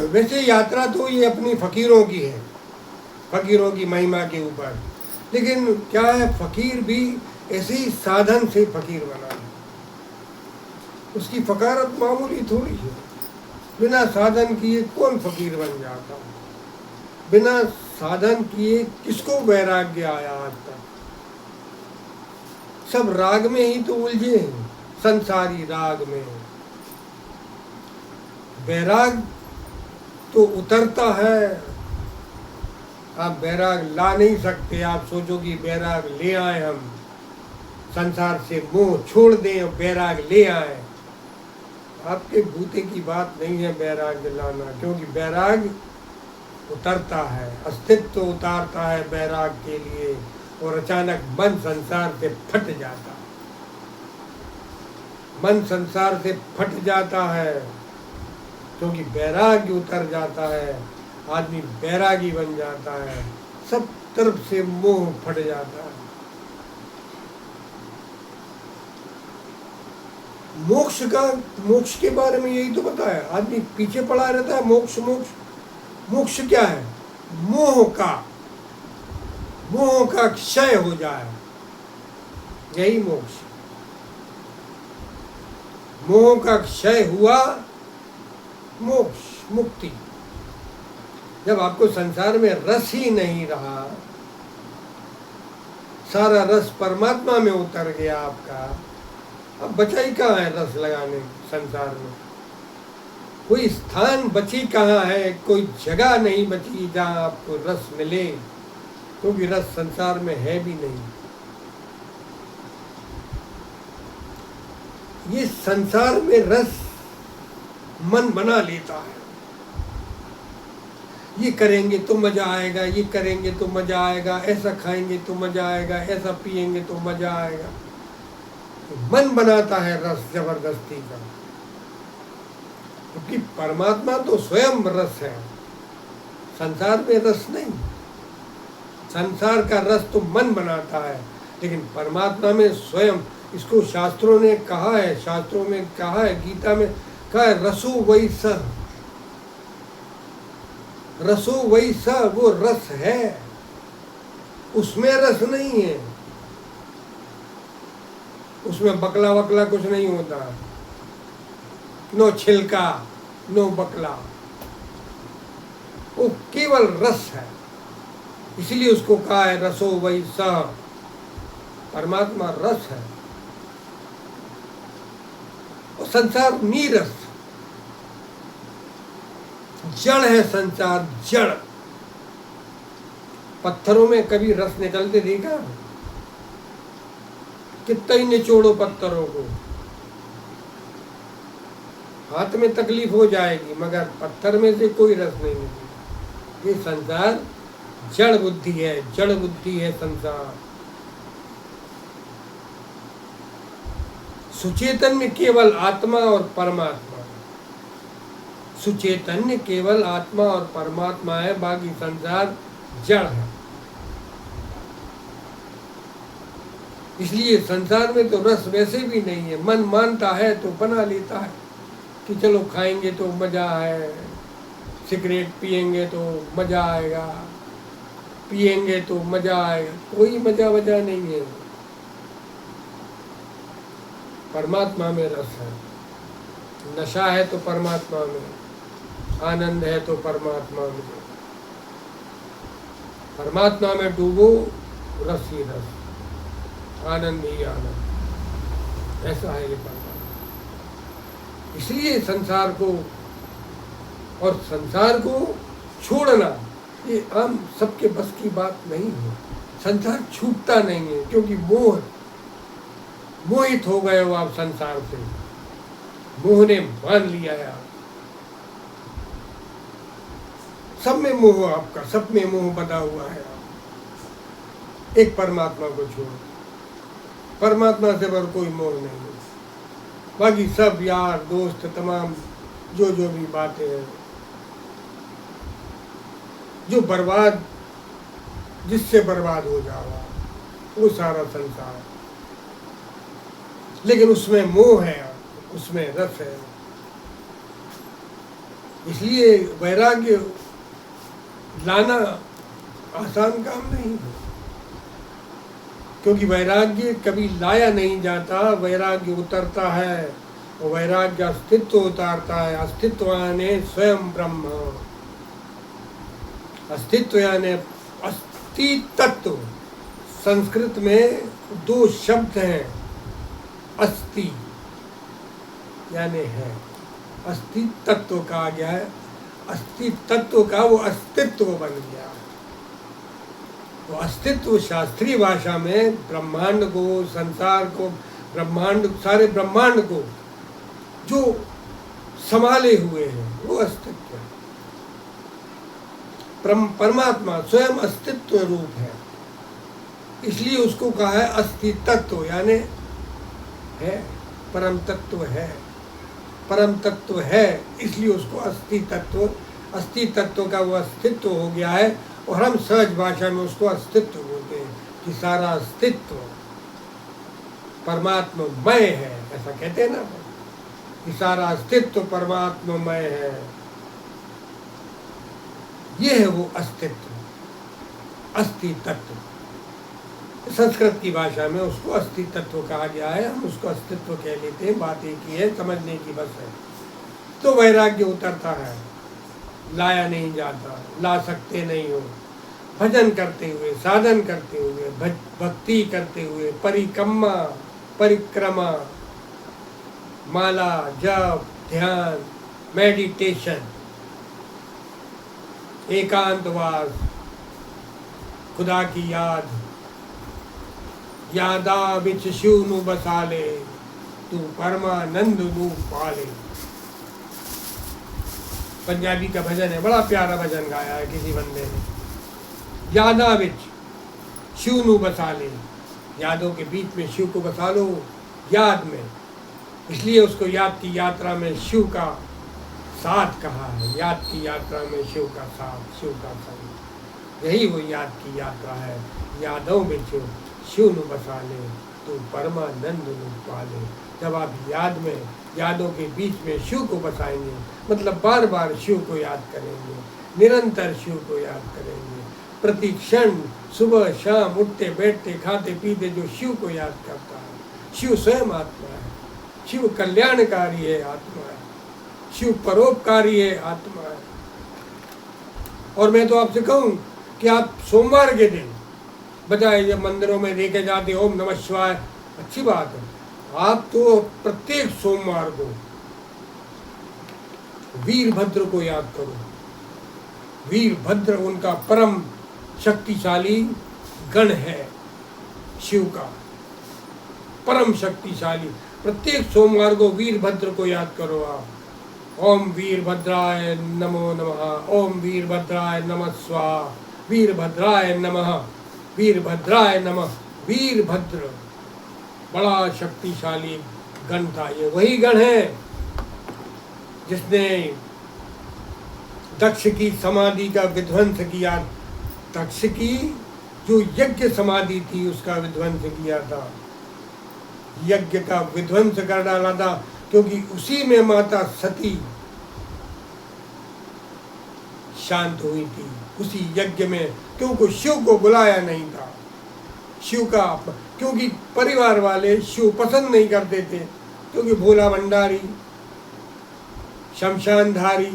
वैसे यात्रा तो ये अपनी फकीरों की है, फकीरों की महिमा के ऊपर। लेकिन क्या है, फकीर भी ऐसे ही साधन से फकीर बना है। उसकी फकारत मामूली थोड़ी है। बिना साधन किए कौन फकीर बन जाता? बिना साधन किए किसको वैराग्य आया आज तक? सब राग में ही तो उलझे हैं, संसारी राग में। वैराग तो उतरता है, आप वैराग ला नहीं सकते। आप सोचो कि वैराग ले आए, हम संसार से मोह छोड़ दें और वैराग ले आए, आपके बूते की बात नहीं है वैराग लाना। क्योंकि वैराग उतरता है, अस्तित्व उतारता है वैराग के लिए, और अचानक मन संसार से फट जाता है। मन संसार से फट जाता है क्योंकि वैराग्य उतर जाता है, आदमी वैरागी बन जाता है, सब तरफ से मोह फट जाता है। मोक्ष के बारे में यही तो बताया। आदमी पीछे पड़ा रहता है, मोक्ष मोक्ष। मोक्ष क्या है? मोह का क्षय हो जाए, यही मोक्ष। मोह का क्षय हुआ, मोक्ष, मुक्ति। जब आपको संसार में रस ही नहीं रहा, सारा रस परमात्मा में उतर गया आपका, अब बचा ही कहाँ है रस लगाने संसार में? कोई स्थान बची कहाँ है? कोई जगह नहीं बची जहाँ आपको रस मिले, क्योंकि रस संसार में है भी नहीं। ये संसार में रस मन बना लेता है। ये करेंगे तो मजा आएगा, ये करेंगे तो मजा आएगा, ऐसा खाएंगे तो मजा आएगा, ऐसा पिएंगे तो मजा आएगा। मन बनाता है रस जबरदस्ती का, क्योंकि परमात्मा तो स्वयं रस है, संसार में रस नहीं। संसार का रस तो मन बनाता है, लेकिन परमात्मा में स्वयं, इसको शास्त्रों ने कहा है, शास्त्रों में कहा है, गीता में कहा है, रसो वही स। रसो वही स, वो रस है, उसमें रस नहीं है। उसमें बकला वकला कुछ नहीं होता, नो छिलका, नो बकला, वो केवल रस है। इसलिए उसको कहा है रसो वही स। परमात्मा रस है और संसार नीरस, जड़ है संसार, जड़। पत्थरों में कभी रस निकलते देखा? कितना ही निचोड़ो पत्थरों को, हाथ में तकलीफ हो जाएगी, मगर पत्थर में से कोई रस नहीं निकलेगा। ये संसार जड़ बुद्धि है, जड़ बुद्धि है संसार। सुचैतन्य केवल आत्मा और परमात्मा, सुचैतन्य केवल आत्मा और परमात्मा है, बाकी संसार जड़ है। इसलिए संसार में तो रस वैसे भी नहीं है। मन मानता है तो बना लेता है कि चलो खाएंगे तो मजा है, सिगरेट पिएंगे तो मजा आएगा, पिएंगे तो मजा आएगा। कोई मजा वजा नहीं है। परमात्मा में रस है, नशा है तो परमात्मा में, आनंद है तो परमात्मा में। परमात्मा में डूबो, रस ही रस, आनंद ही आनंद, ऐसा है ये परमात्मा। इसलिए संसार को, और संसार को छोड़ना ये आम सबके बस की बात नहीं है। संसार छूटता नहीं है, क्योंकि मोहित हो गए हो आप संसार से, मोह ने मान लिया है आप। सब में मोह आपका, सब में मोह बंधा हुआ है आप। एक परमात्मा को छोड़ो, परमात्मा से पर कोई मोह नहीं है। बाकी सब यार दोस्त तमाम जो भी बातें हैं, जो बर्बाद, जिससे बर्बाद हो जाओ वो सारा संसार। लेकिन उसमें मोह है, उसमें रस है। इसलिए वैराग्य लाना आसान काम नहीं है, क्योंकि वैराग्य कभी लाया नहीं जाता, वैराग्य उतरता है और वैराग्य अस्तित्व उतारता है। अस्तित्व यानी स्वयं ब्रह्म, अस्तित्व यानी अस्तित्व। संस्कृत में दो शब्द हैं, अस्ति यानी है, अस्तित्व कहा गया है, अस्तित्व का वो अस्तित्व बन गया। वो अस्तित्व शास्त्रीय भाषा में ब्रह्मांड को, संसार को, ब्रह्मांड, सारे ब्रह्मांड को जो संभाले हुए हैं वो अस्तित्व है। परमात्मा स्वयं अस्तित्व रूप है, इसलिए उसको कहा है अस्तित्व, यानी है, परम तत्व है, परम तत्व है, इसलिए उसको अस्तित्व, अस्तित्व का वो अस्तित्व हो गया है। और हम सहज भाषा में उसको अस्तित्व बोलते हैं कि सारा अस्तित्व परमात्ममय है, ऐसा कहते हैं ना कि सारा अस्तित्व परमात्ममय है। ये है वो अस्तित्व, अस्तित्व। संस्कृत की भाषा में उसको अस्तित्व कहा गया है, हम उसको अस्तित्व कह लेते हैं, बात एक ही है, समझने की बस है। तो वैराग्य उतरता है, लाया नहीं जाता, ला सकते नहीं हो। भजन करते हुए, साधन करते हुए, भक्ति करते हुए, परिक्रमा, माला, जप, ध्यान, मेडिटेशन, एकांतवास, खुदा की याद, यादा बिच शिव नु बसाले, तू परमानंद नु पाले। पंजाबी का भजन है, बड़ा प्यारा भजन गाया है किसी बंदे ने। यादा बिच शिव नु बसाले, यादों के बीच में शिव को बसा लो, याद में, इसलिए उसको याद की यात्रा में शिव का साथ कहा है। याद की यात्रा में शिव का साथ, शिव का संग, यही वो याद की यात्रा है। यादों में शिव नु बसाले, तो परमानंद नु पाले। जब आप याद में, यादों के बीच में शिव को बसाएंगे, मतलब बार बार शिव को याद करेंगे, निरंतर शिव को याद करेंगे, प्रति क्षण सुबह शाम उठते बैठते खाते पीते जो शिव को याद करता है, शिव स्वयं आत्मा है, शिव कल्याणकारी है, आत्मा है, शिव परोपकारी है, आत्मा है। और मैं तो आपसे कहूँ कि आप सोमवार के दिन बजाय जब मंदिरों में लेके जाते ओम नमः शिवाय, अच्छी बात है, आप तो प्रत्येक सोमवार को वीरभद्र को याद करो। वीरभद्र उनका परम शक्तिशाली गण है, शिव का परम शक्तिशाली। प्रत्येक सोमवार को वीरभद्र को याद करो आप। ओम वीरभद्राय नमो नमः, ओम वीरभद्राय नमः स्वाहा, वीरभद्राय नमः, वीरभद्राय नमः। वीरभद्र बड़ा शक्तिशाली गण था। ये वही गण है जिसने दक्ष की समाधि का विध्वंस किया। दक्ष की जो यज्ञ समाधि थी उसका विध्वंस किया था, यज्ञ का विध्वंस कर डाला था, क्योंकि उसी में माता सती शांत हुई थी, उसी यज्ञ में। क्योंकि शिव को बुलाया नहीं था, शिव का, क्योंकि परिवार वाले शिव पसंद नहीं करते थे, क्योंकि भोला भंडारी, शमशानधारी,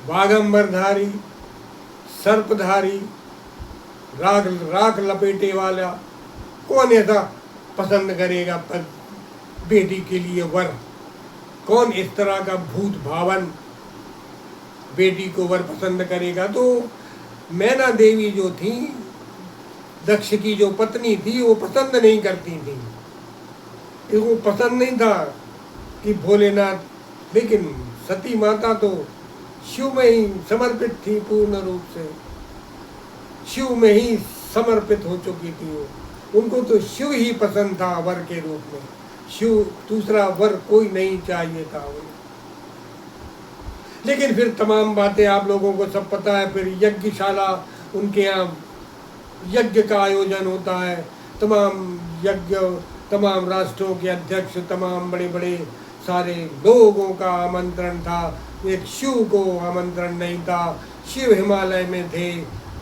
बागंबरधारी, सर्पधारी, राख लपेटे वाला, कौन ऐसा पसंद करेगा पर बेटी के लिए वर? कौन इस तरह का भूत भावन बेटी को वर पसंद करेगा? तो मैना देवी जो थी, दक्ष की जो पत्नी थी, वो पसंद नहीं करती थी, इनको पसंद नहीं था कि भोलेनाथ। लेकिन सती माता तो शिव में ही समर्पित थी, पूर्ण रूप से शिव में ही समर्पित हो चुकी थी वो। उनको तो शिव ही पसंद था वर के रूप में, शिव, दूसरा वर कोई नहीं चाहिए था उन्हें। लेकिन फिर तमाम बातें आप लोगों को सब पता है। फिर यज्ञशाला, उनके यहाँ यज्ञ का आयोजन होता है, तमाम यज्ञ, तमाम राष्ट्रों के अध्यक्ष, तमाम बड़े बड़े सारे लोगों का आमंत्रण था, एक शिव को आमंत्रण नहीं था। शिव हिमालय में थे,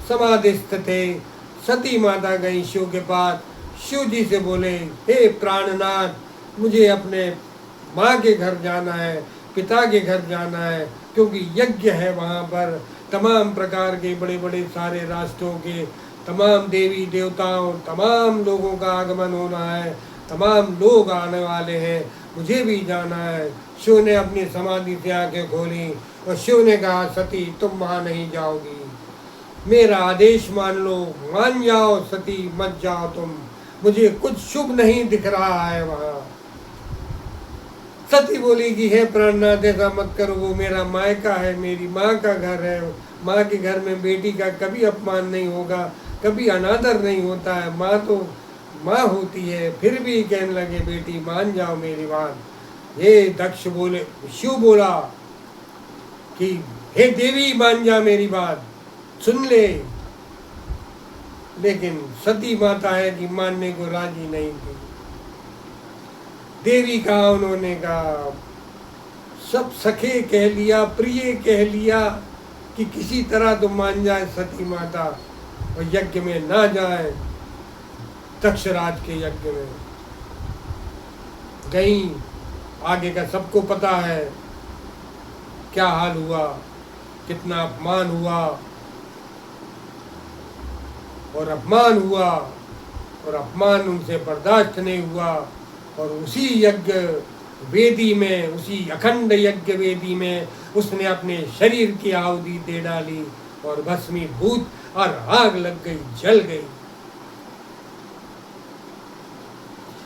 समाधिस्थ थे। सती माता गई शिव के पास, शिव जी से बोले, हे प्राणनाथ, मुझे अपने माँ के घर जाना है, पिता के घर जाना है, क्योंकि यज्ञ है वहाँ पर। तमाम प्रकार के बड़े बड़े सारे राष्ट्रों के तमाम देवी देवताओं, तमाम लोगों का आगमन होना है, तमाम लोग आने वाले हैं, मुझे भी जाना है। शिव ने अपनी समाधि से आंखें खोली और शिव ने कहा, सती तुम वहाँ नहीं जाओगी, मेरा आदेश मान लो, मान जाओ सती, मत जाओ तुम, मुझे कुछ शुभ नहीं दिख रहा है वहाँ। सती बोली कि हे प्राणनाथ, ऐसा मत करो, वो मेरा मायका है, मेरी माँ का घर है। माँ के घर में बेटी का कभी अपमान नहीं होगा, कभी अनादर नहीं होता है, माँ तो माँ होती है। फिर भी कहने लगे, बेटी मान जाओ मेरी बात। ये दक्ष बोले, शिव बोला कि हे देवी मान जा मेरी बात, सुन ले। लेकिन सती माता है कि मानने को राजी नहीं थी। देवी कहा, उन्होंने कहा, सब सखे कह लिया, प्रिय कह लिया कि किसी तरह तो मान जाए सती माता और यज्ञ में ना जाए, दक्षराज के यज्ञ में गई। आगे का सबको पता है क्या हाल हुआ, कितना अपमान हुआ और अपमान उनसे बर्दाश्त नहीं हुआ। और उसी यज्ञ वेदी में, उसी अखंड यज्ञ वेदी में उसने अपने शरीर की आहुति दे डाली और भस्मीभूत और आग लग गई, जल गई।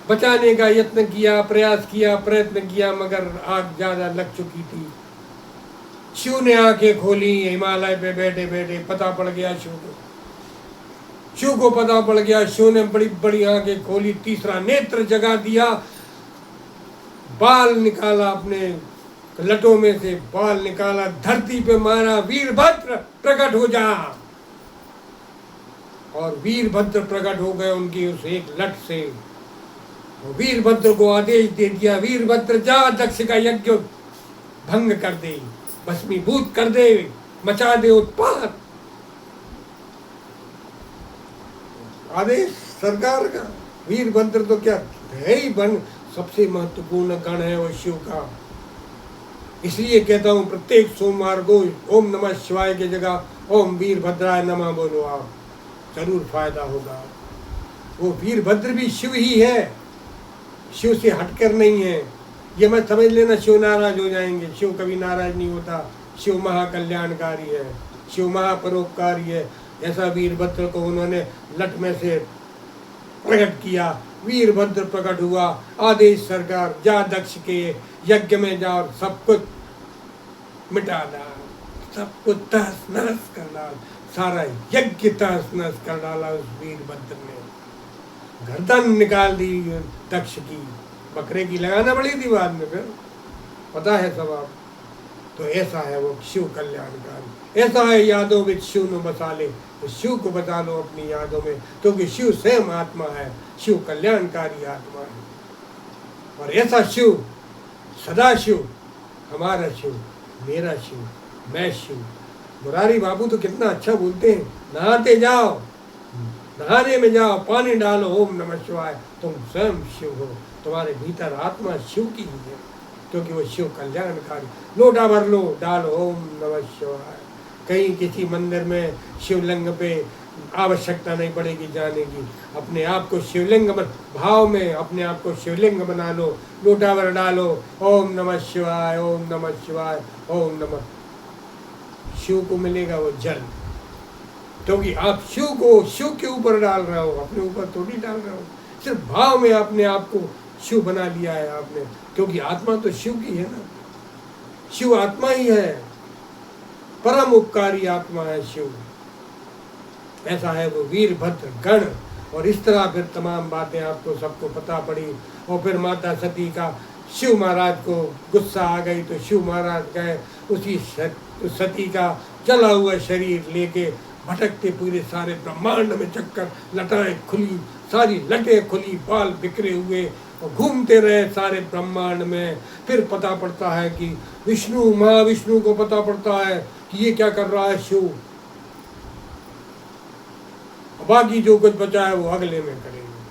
बचाने का यत्न किया, प्रयास किया, प्रयत्न किया, मगर आग ज्यादा लग चुकी थी। शिव ने आंखें खोली, हिमालय पे बैठे बैठे पता पड़ गया शिव को पता पड़ गया। शिव ने बड़ी बड़ी आंखें खोली, तीसरा नेत्र जगा दिया, बाल निकाला, अपने लटों में से बाल निकाला, धरती पे मारा, वीरभद्र प्रकट हो जा। और वीरभद्र प्रकट हो गए उनकी उस एक लट से। वीरभद्र को आदेश दे दिया, वीरभद्र जा, दक्ष का यज्ञ भंग कर दे, भस्मीभूत कर दे, मचा दे उत्पात। आदेश सरकार का। वीरभद्र तो क्या है ही बन, सबसे महत्वपूर्ण गण है वो शिव का। इसलिए कहता हूँ प्रत्येक सोमवार को ओम नमः शिवाय की जगह ओम वीरभद्राय नमः बोलो, आप जरूर फायदा होगा। वो वीरभद्र भी शिव ही है, शिव से हटकर नहीं है। ये मत समझ लेना शिव नाराज हो जाएंगे, शिव कभी नाराज नहीं होता। शिव महाकल्याणकारी है, शिव महापरोपकारी है। ऐसा वीरभद्र को उन्होंने लट में से प्रकट किया, वीरभद्र प्रकट हुआ। आदेश सरकार, जा दक्ष के यज्ञ में जा और सब कुछ मिटा डाल, सब कुछ तहस नहस कर डाल। सारा यज्ञ तहस नहस कर डाला उस वीरभद्र ने। गर्दन निकाल दी दक्ष की, बकरे की लगाना पड़ी थी बाद में, फिर पता है सब आप। तो ऐसा है वो शिव कल्याणकारी, ऐसा है यादों में शिव न बसा ले, तो शिव को बचा लो अपनी यादों में, क्योंकि शिव स्वयं आत्मा है, शिव कल्याणकारी आत्मा है। और ऐसा शिव, सदा शिव, हमारा शिव, मेरा शिव, मैं शिव। मुरारी बाबू तो कितना अच्छा बोलते हैं, नहाते जाओ, नहाने में जाओ, पानी डालो, ओम नमः शिवाय, तुम स्वयं शिव हो, तुम्हारे भीतर आत्मा शिव की ही है, क्योंकि वो शिव कल्याणकारी। लोटा भर लो, डालो ओम नमः शिवाय। कहीं किसी मंदिर में शिवलिंग पे आवश्यकता नहीं पड़ेगी जाने की, अपने आप को शिवलिंग भाव में अपने आप को शिवलिंग बना लो, लोटा भर डालो, ओम नमः शिवाय, ओम नमः शिवाय, ओम नमः। शिव को मिलेगा वो जल, क्योंकि आप शिव को शिव के ऊपर डाल रहे हो, अपने ऊपर थोड़ी डाल रहे हो। सिर्फ भाव में अपने आप को शिव बना लिया है आपने, क्योंकि आत्मा तो शिव की है ना, शिव आत्मा ही है, परम उपकारी आत्मा है शिव। ऐसा है वो वीरभद्र गण। और इस तरह फिर तमाम बातें आपको सबको पता पड़ी। और फिर माता सती का शिव महाराज को गुस्सा आ गई, तो शिव महाराज गए उसी सती का जला हुआ शरीर लेके भटकते पूरे सारे ब्रह्मांड में चक्कर, लटाएं खुली, सारी लटें खुली, बाल बिखरे हुए और घूमते रहे सारे ब्रह्मांड में। फिर पता पड़ता है कि विष्णु, महाविष्णु को पता पड़ता है कि ये क्या कर रहा है शिव। बाकी जो कुछ बचा है वो अगले में करेंगे।